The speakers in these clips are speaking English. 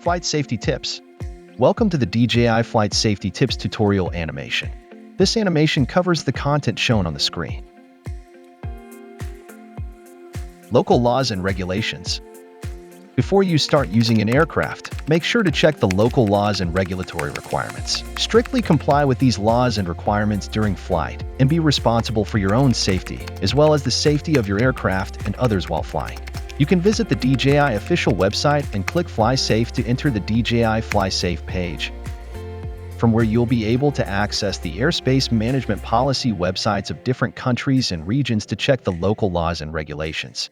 Flight Safety Tips. Welcome to the DJI Flight Safety Tips tutorial animation. This animation covers the content shown on the screen. Local laws and regulations. Before you start using an aircraft, make sure to check the local laws and regulatory requirements. Strictly comply with these laws and requirements during flight, and be responsible for your own safety, as well as the safety of your aircraft and others while flying. You can visit the DJI official website and click Fly Safe to enter the DJI Fly Safe page, from where you'll be able to access the airspace management policy websites of different countries and regions to check the local laws and regulations.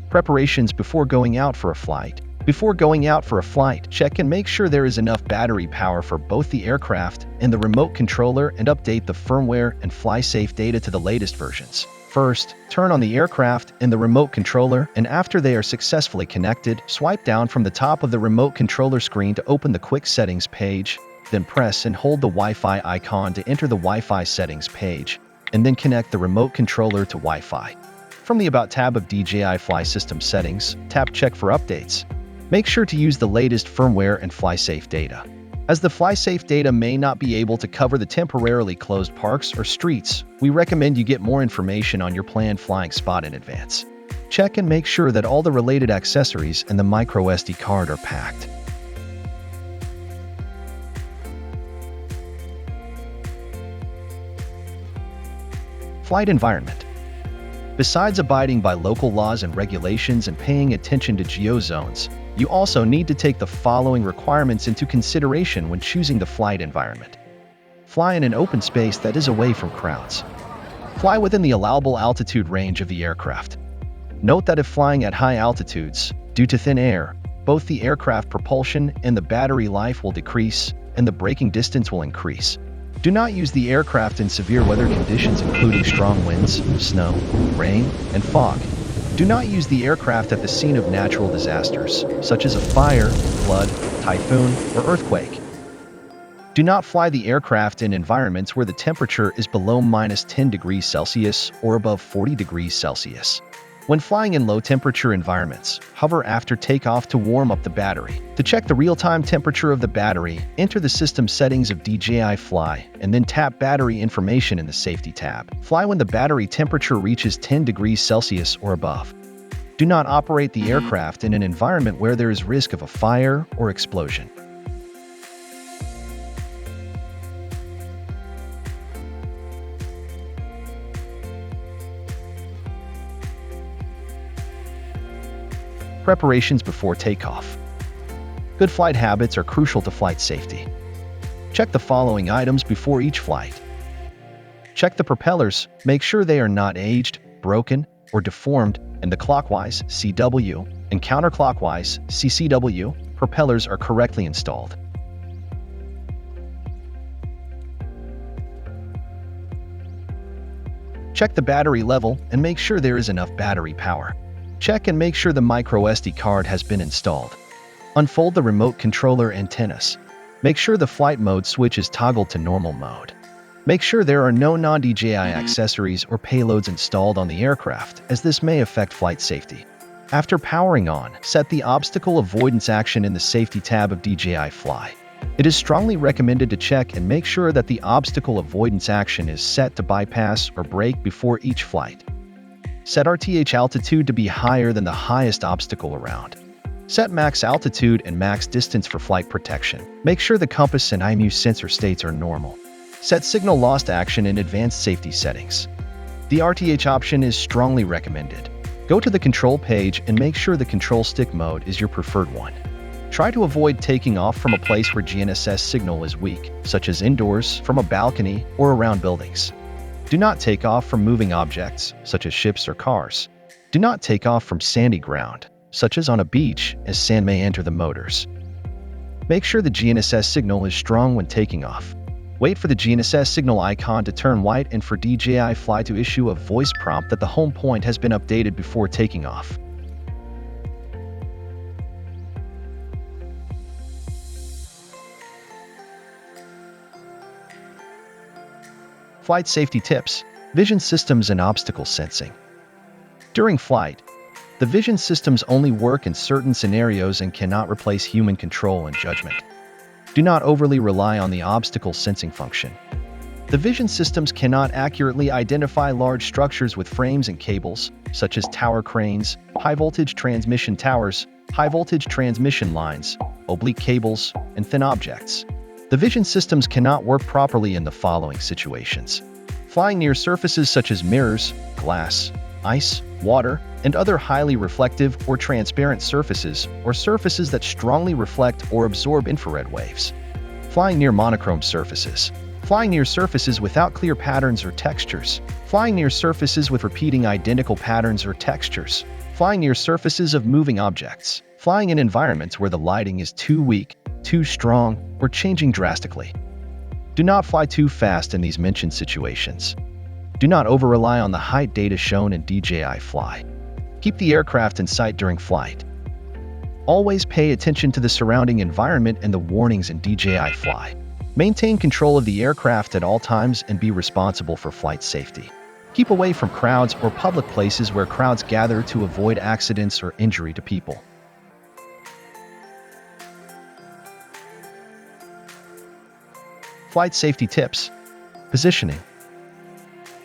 Preparations before going out for a flight. Before going out for a flight, check and make sure there is enough battery power for both the aircraft and the remote controller, and update the firmware and fly safe data to the latest versions. First, turn on the aircraft and the remote controller, and after they are successfully connected, swipe down from the top of the remote controller screen to open the Quick Settings page, then press and hold the Wi-Fi icon to enter the Wi-Fi settings page, and then connect the remote controller to Wi-Fi. From the About tab of DJI Fly System Settings, tap Check for updates. Make sure to use the latest firmware and FlySafe data, as the FlySafe data may not be able to cover the temporarily closed parks or streets. We recommend you get more information on your planned flying spot in advance. Check and make sure that all the related accessories and the microSD card are packed. Flight environment. Besides abiding by local laws and regulations and paying attention to geozones, you also need to take the following requirements into consideration when choosing the flight environment. Fly in an open space that is away from crowds. Fly within the allowable altitude range of the aircraft. Note that if flying at high altitudes, due to thin air, both the aircraft propulsion and the battery life will decrease, and the braking distance will increase. Do not use the aircraft in severe weather conditions including strong winds, snow, rain, and fog. Do not use the aircraft at the scene of natural disasters, such as a fire, flood, typhoon, or earthquake. Do not fly the aircraft in environments where the temperature is below -10 degrees Celsius or above 40 degrees Celsius. When flying in low-temperature environments, hover after takeoff to warm up the battery. To check the real-time temperature of the battery, enter the system settings of DJI Fly, and then tap Battery Information in the Safety tab. Fly when the battery temperature reaches 10 degrees Celsius or above. Do not operate the aircraft in an environment where there is risk of a fire or explosion. Preparations before takeoff. Good flight habits are crucial to flight safety. Check the following items before each flight. Check the propellers, make sure they are not aged, broken, or deformed, and the clockwise (CW) and counterclockwise (CCW) propellers are correctly installed. Check the battery level and make sure there is enough battery power. Check and make sure the microSD card has been installed. Unfold the remote controller antennas. Make sure the flight mode switch is toggled to normal mode. Make sure there are no non-DJI accessories or payloads installed on the aircraft, as this may affect flight safety. After powering on, set the obstacle avoidance action in the Safety tab of DJI Fly. It is strongly recommended to check and make sure that the obstacle avoidance action is set to bypass or brake before each flight. Set RTH altitude to be higher than the highest obstacle around. Set max altitude and max distance for flight protection. Make sure the compass and IMU sensor states are normal. Set signal lost action in advanced safety settings. The RTH option is strongly recommended. Go to the control page and make sure the control stick mode is your preferred one. Try to avoid taking off from a place where GNSS signal is weak, such as indoors, from a balcony, or around buildings. Do not take off from moving objects, such as ships or cars. Do not take off from sandy ground, such as on a beach, as sand may enter the motors. Make sure the GNSS signal is strong when taking off. Wait for the GNSS signal icon to turn white and for DJI Fly to issue a voice prompt that the home point has been updated before taking off. Flight safety tips. Vision systems and obstacle sensing. During flight, the vision systems only work in certain scenarios and cannot replace human control and judgment. Do not overly rely on the obstacle sensing function. The vision systems cannot accurately identify large structures with frames and cables, such as tower cranes, high-voltage transmission towers, high-voltage transmission lines, oblique cables, and thin objects. The vision systems cannot work properly in the following situations: flying near surfaces such as mirrors, glass, ice, water, and other highly reflective or transparent surfaces, or surfaces that strongly reflect or absorb infrared waves. Flying near monochrome surfaces. Flying near surfaces without clear patterns or textures. Flying near surfaces with repeating identical patterns or textures. Flying near surfaces of moving objects. Flying in environments where the lighting is too weak, too strong, or changing drastically. Do not fly too fast in these mentioned situations. Do not over-rely on the height data shown in DJI Fly. Keep the aircraft in sight during flight. Always pay attention to the surrounding environment and the warnings in DJI Fly. Maintain control of the aircraft at all times and be responsible for flight safety. Keep away from crowds or public places where crowds gather to avoid accidents or injury to people. Flight safety tips. Positioning.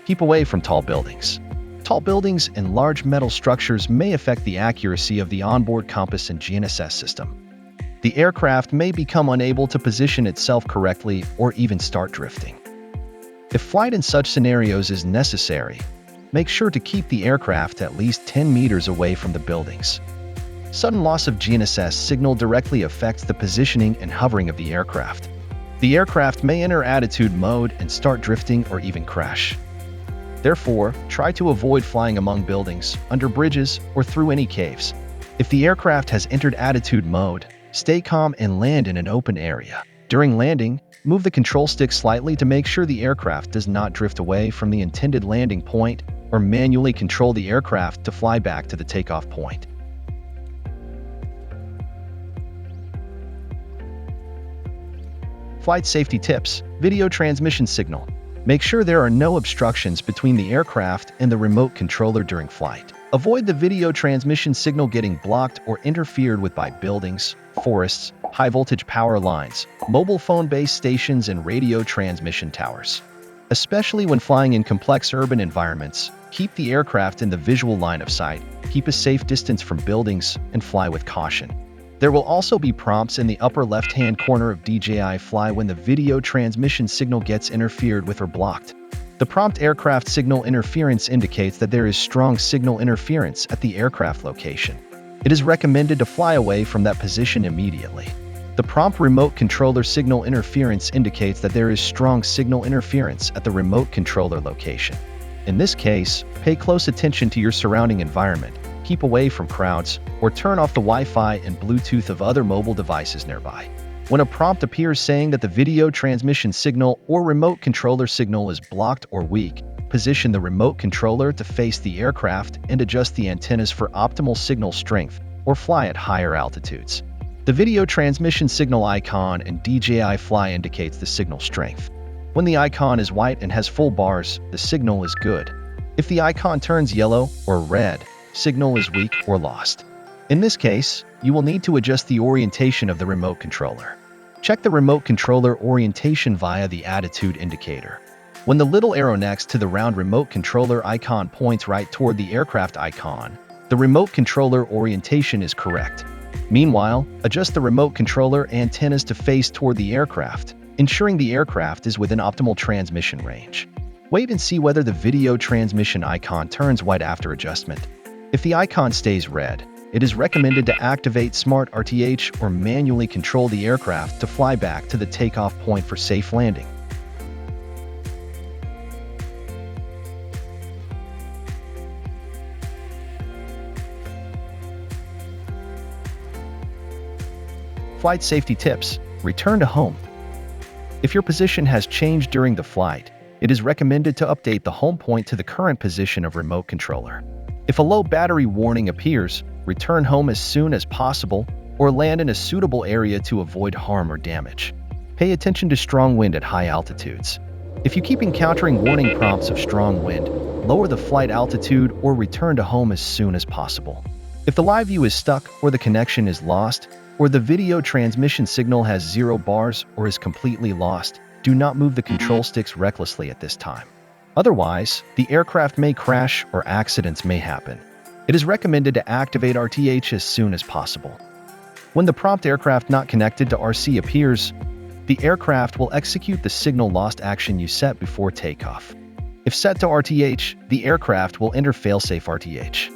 Keep away from tall buildings. Tall buildings and large metal structures may affect the accuracy of the onboard compass and GNSS system. The aircraft may become unable to position itself correctly or even start drifting. If flight in such scenarios is necessary, make sure to keep the aircraft at least 10 meters away from the buildings. Sudden loss of GNSS signal directly affects the positioning and hovering of the aircraft. The aircraft may enter attitude mode and start drifting or even crash. Therefore, try to avoid flying among buildings, under bridges, or through any caves. If the aircraft has entered attitude mode, stay calm and land in an open area. During landing, move the control stick slightly to make sure the aircraft does not drift away from the intended landing point, or manually control the aircraft to fly back to the takeoff point. Flight safety tips. Video transmission signal. Make sure there are no obstructions between the aircraft and the remote controller during flight. Avoid the video transmission signal getting blocked or interfered with by buildings, forests, high-voltage power lines, mobile phone base stations, and radio transmission towers. Especially when flying in complex urban environments, keep the aircraft in the visual line of sight, keep a safe distance from buildings, and fly with caution. There will also be prompts in the upper left-hand corner of DJI Fly when the video transmission signal gets interfered with or blocked. The prompt aircraft signal interference indicates that there is strong signal interference at the aircraft location. It is recommended to fly away from that position immediately. The prompt remote controller signal interference indicates that there is strong signal interference at the remote controller location. In this case, pay close attention to your surrounding environment, keep away from crowds, or turn off the Wi-Fi and Bluetooth of other mobile devices nearby. When a prompt appears saying that the video transmission signal or remote controller signal is blocked or weak, position the remote controller to face the aircraft and adjust the antennas for optimal signal strength, or fly at higher altitudes. The video transmission signal icon in DJI Fly indicates the signal strength. When the icon is white and has full bars, the signal is good. If the icon turns yellow or red, signal is weak or lost. In this case, you will need to adjust the orientation of the remote controller. Check the remote controller orientation via the attitude indicator. When the little arrow next to the round remote controller icon points right toward the aircraft icon, the remote controller orientation is correct. Meanwhile, adjust the remote controller antennas to face toward the aircraft, ensuring the aircraft is within optimal transmission range. Wait and see whether the video transmission icon turns white after adjustment. If the icon stays red, it is recommended to activate Smart RTH or manually control the aircraft to fly back to the takeoff point for safe landing. Flight safety tips. Return to home. If your position has changed during the flight, it is recommended to update the home point to the current position of remote controller. If a low battery warning appears, return home as soon as possible or land in a suitable area to avoid harm or damage. Pay attention to strong wind at high altitudes. If you keep encountering warning prompts of strong wind, lower the flight altitude or return to home as soon as possible. If the live view is stuck or the connection is lost, or the video transmission signal has 0 bars or is completely lost, do not move the control sticks recklessly at this time. Otherwise, the aircraft may crash or accidents may happen. It is recommended to activate RTH as soon as possible. When the prompt aircraft not connected to RC appears, the aircraft will execute the signal lost action you set before takeoff. If set to RTH, the aircraft will enter failsafe RTH.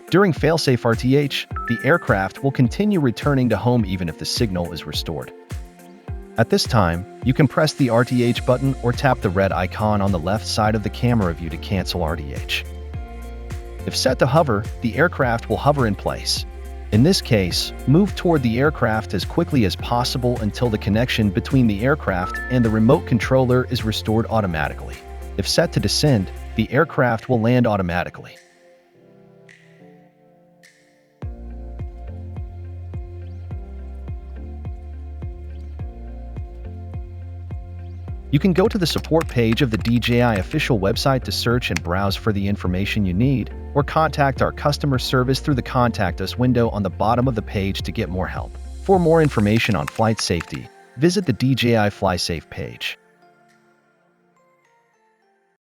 During failsafe RTH, the aircraft will continue returning to home even if the signal is restored. At this time, you can press the RTH button or tap the red icon on the left side of the camera view to cancel RTH. If set to hover, the aircraft will hover in place. In this case, move toward the aircraft as quickly as possible until the connection between the aircraft and the remote controller is restored automatically. If set to descend, the aircraft will land automatically. You can go to the support page of the DJI official website to search and browse for the information you need, or contact our customer service through the Contact Us window on the bottom of the page to get more help. For more information on flight safety, visit the DJI FlySafe page.